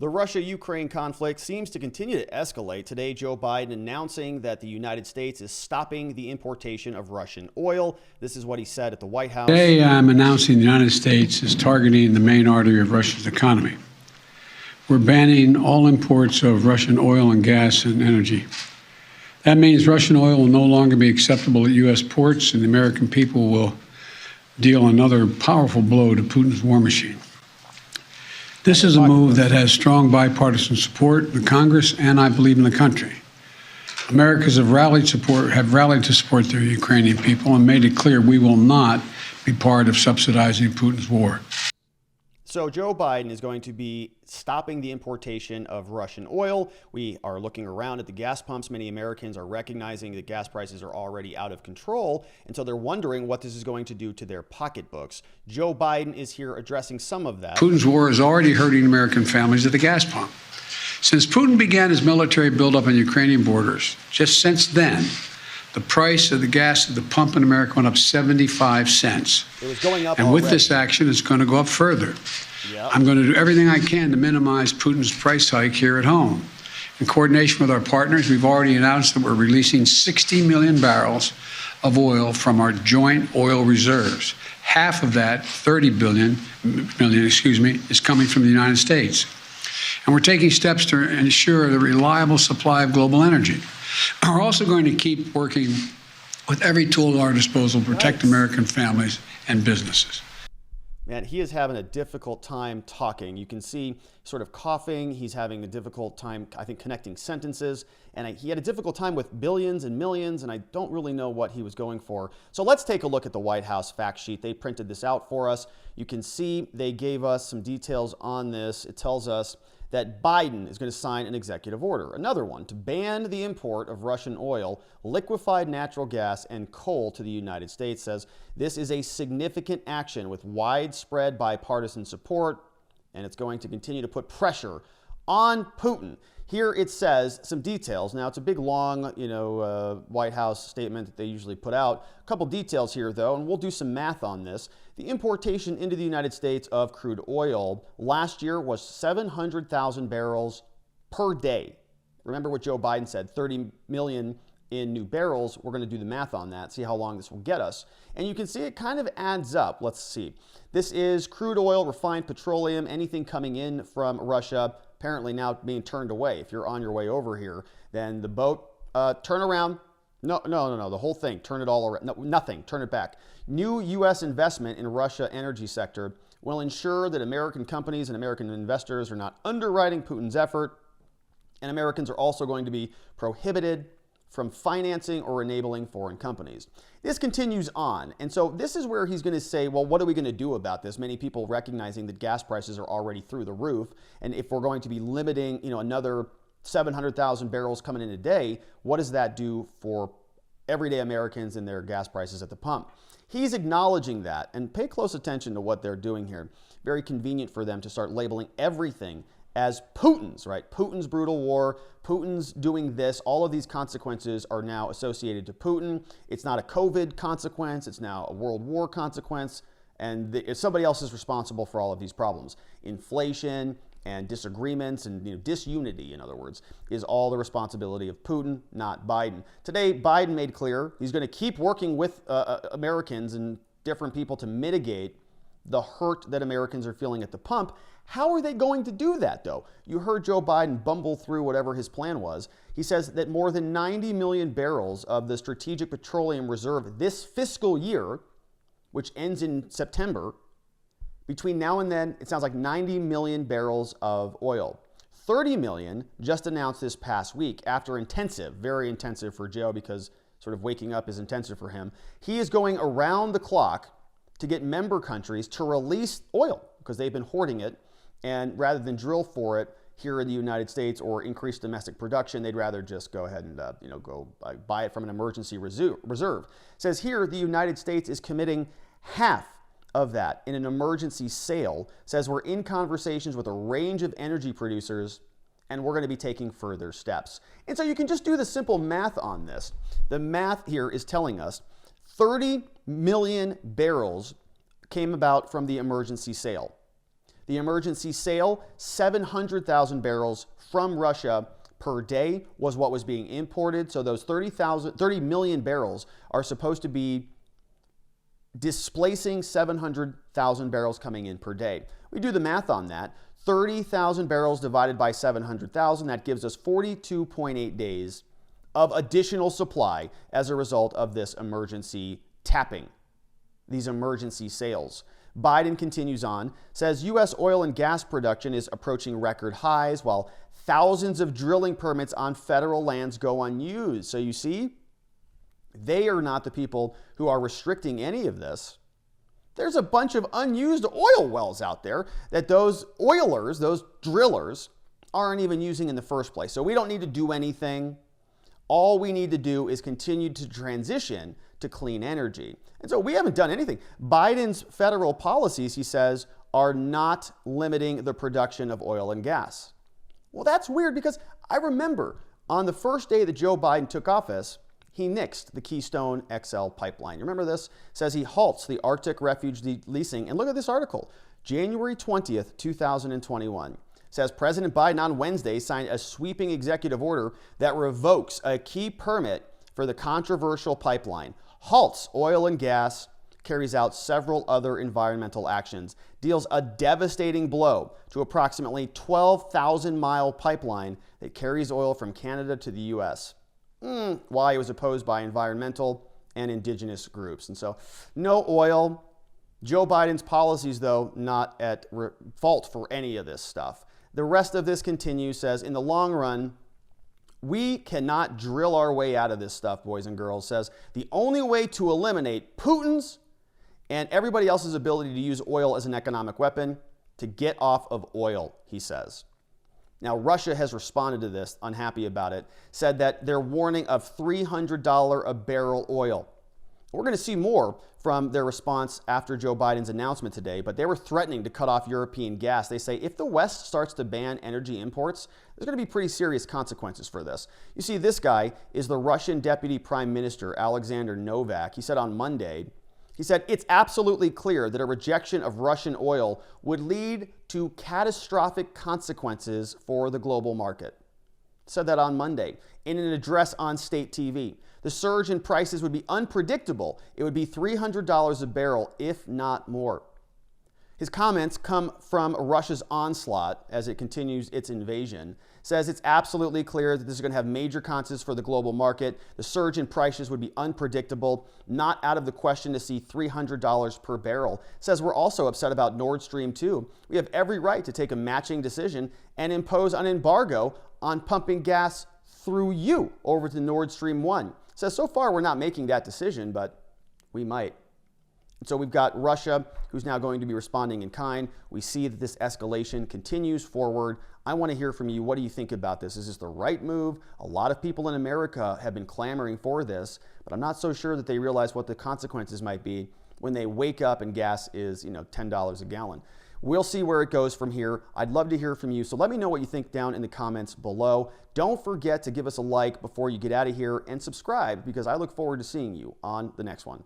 The Russia-Ukraine conflict seems to continue to escalate. Today, Joe Biden announcing that the United States is stopping the importation of Russian oil. This is what he said at the White House. Today, I'm announcing the United States is targeting the main artery of Russia's economy. We're banning all imports of Russian oil and gas and energy. That means Russian oil will no longer be acceptable at U.S. ports, and the American people will deal another powerful blow to Putin's war machine. This is a move that has strong bipartisan support in the Congress and, I believe, in the country. Americans have rallied to support their Ukrainian people and made it clear we will not be part of subsidizing Putin's war. So Joe Biden is going to be stopping the importation of Russian oil. We are looking around at the gas pumps. Many Americans are recognizing that gas prices are already out of control, and so they're wondering what this is going to do to their pocketbooks. Joe Biden is here addressing some of that. Putin's war is already hurting American families at the gas pump. Since Putin began his military buildup on Ukrainian borders, just since then, the price of the gas at the pump in America went up 75 cents. It was going up and already. With this action, it's going to go up further. Yep. I'm going to do everything I can to minimize Putin's price hike here at home. In coordination with our partners, we've already announced that we're releasing 60 million barrels of oil from our joint oil reserves. Half of that, 30 million, is coming from the United States. And we're taking steps to ensure the reliable supply of global energy. We're also going to keep working with every tool at our disposal to protect American families and businesses. Man, he is having a difficult time talking. You can see sort of coughing. He's having a difficult time, I think, connecting sentences. And he had a difficult time with billions and millions, and I don't really know what he was going for. So let's take a look at the White House fact sheet. They printed this out for us. You can see they gave us some details on this. It tells us that Biden is going to sign an executive order, another one, to ban the import of Russian oil, liquefied natural gas, and coal to the United States. Says this is a significant action with widespread bipartisan support, and it's going to continue to put pressure on Putin. Here it says some details. Now, it's a big, long, White House statement that they usually put out. A couple details here, though, and we'll do some math on this. The importation into the United States of crude oil last year was 700,000 barrels per day. Remember what Joe Biden said, 30 million in new barrels. We're going to do the math on that, see how long this will get us. And you can see it kind of adds up. Let's see. This is crude oil, refined petroleum, anything coming in from Russia, apparently now being turned away. If you're on your way over here, then the boat, turn around. No, the whole thing, turn it all around. No, nothing, turn it back. New U.S. investment in Russia energy sector will ensure that American companies and American investors are not underwriting Putin's effort, and Americans are also going to be prohibited from financing or enabling foreign companies. This continues on, and so this is where he's going to say, well, what are we going to do about this? Many people recognizing that gas prices are already through the roof, and if we're going to be limiting, another 700,000 barrels coming in a day, what does that do for everyday Americans and their gas prices at the pump? He's acknowledging that, and pay close attention to what they're doing here. Very convenient for them to start labeling everything as Putin's, right? Putin's brutal war, Putin's doing this. All of these consequences are now associated to Putin. It's not a COVID consequence. It's now a world war consequence. And somebody else is responsible for all of these problems. Inflation and disagreements and disunity, in other words, is all the responsibility of Putin, not Biden. Today, Biden made clear he's going to keep working with Americans and different people to mitigate the hurt that Americans are feeling at the pump. How are they going to do that, though? You heard Joe Biden bumble through whatever his plan was. He says that more than 90 million barrels of the Strategic Petroleum Reserve this fiscal year, which ends in September, between now and then, it sounds like 90 million barrels of oil. 30 million just announced this past week after intensive, very intensive for Joe, because sort of waking up is intensive for him. He is going around the clock to get member countries to release oil because they've been hoarding it. And rather than drill for it here in the United States or increase domestic production, they'd rather just go ahead and go buy it from an emergency reserve. It says here the United States is committing half of that in an emergency sale. It says we're in conversations with a range of energy producers and we're going to be taking further steps. And so you can just do the simple math on this. The math here is telling us 30 million barrels came about from the emergency sale. The emergency sale, 700,000 barrels from Russia per day was what was being imported. So those 30 million barrels are supposed to be displacing 700,000 barrels coming in per day. We do the math on that. 30,000 barrels divided by 700,000, that gives us 42.8 days of additional supply as a result of this emergency tapping, these emergency sales. Biden continues on, says U.S. oil and gas production is approaching record highs while thousands of drilling permits on federal lands go unused. So you see, they are not the people who are restricting any of this. There's a bunch of unused oil wells out there that those oilers, those drillers, aren't even using in the first place. So we don't need to do anything. All we need to do is continue to transition to clean energy. And so we haven't done anything. Biden's federal policies, he says, are not limiting the production of oil and gas. Well, that's weird because I remember on the first day that Joe Biden took office, he nixed the Keystone XL pipeline. You remember this? It says he halts the Arctic refuge leasing. And look at this article, January 20th, 2021. It says President Biden on Wednesday signed a sweeping executive order that revokes a key permit for the controversial pipeline, halts oil and gas, carries out several other environmental actions, deals a devastating blow to approximately 12,000-mile pipeline that carries oil from Canada to the U.S. Why it was opposed by environmental and indigenous groups. And so no oil. Joe Biden's policies, though, not at fault for any of this stuff. The rest of this continues, says, in the long run, we cannot drill our way out of this stuff, boys and girls. Says the only way to eliminate Putin's and everybody else's ability to use oil as an economic weapon, to get off of oil, he says. Now, Russia has responded to this, unhappy about it, said that they're warning of $300 a barrel oil. We're going to see more from their response after Joe Biden's announcement today, but they were threatening to cut off European gas. They say if the West starts to ban energy imports, there's going to be pretty serious consequences for this. You see, this guy is the Russian Deputy Prime Minister, Minister Novak. He said on Monday, he said, it's absolutely clear that a rejection of Russian oil would lead to catastrophic consequences for the global market. Said that on Monday in an address on state TV. The surge in prices would be unpredictable. It would be $300 a barrel, if not more. His comments come from Russia's onslaught as it continues its invasion. Says it's absolutely clear that this is going to have major consequences for the global market. The surge in prices would be unpredictable, not out of the question to see $300 per barrel. Says we're also upset about Nord Stream 2. We have every right to take a matching decision and impose an embargo on pumping gas through you over to Nord Stream 1. Says so far we're not making that decision, but we might. So we've got Russia, who's now going to be responding in kind. We see that this escalation continues forward. I want to hear from you. What do you think about this? Is this the right move? A lot of people in America have been clamoring for this, but I'm not so sure that they realize what the consequences might be when they wake up and gas is, $10 a gallon. We'll see where it goes from here. I'd love to hear from you. So let me know what you think down in the comments below. Don't forget to give us a like before you get out of here and subscribe because I look forward to seeing you on the next one.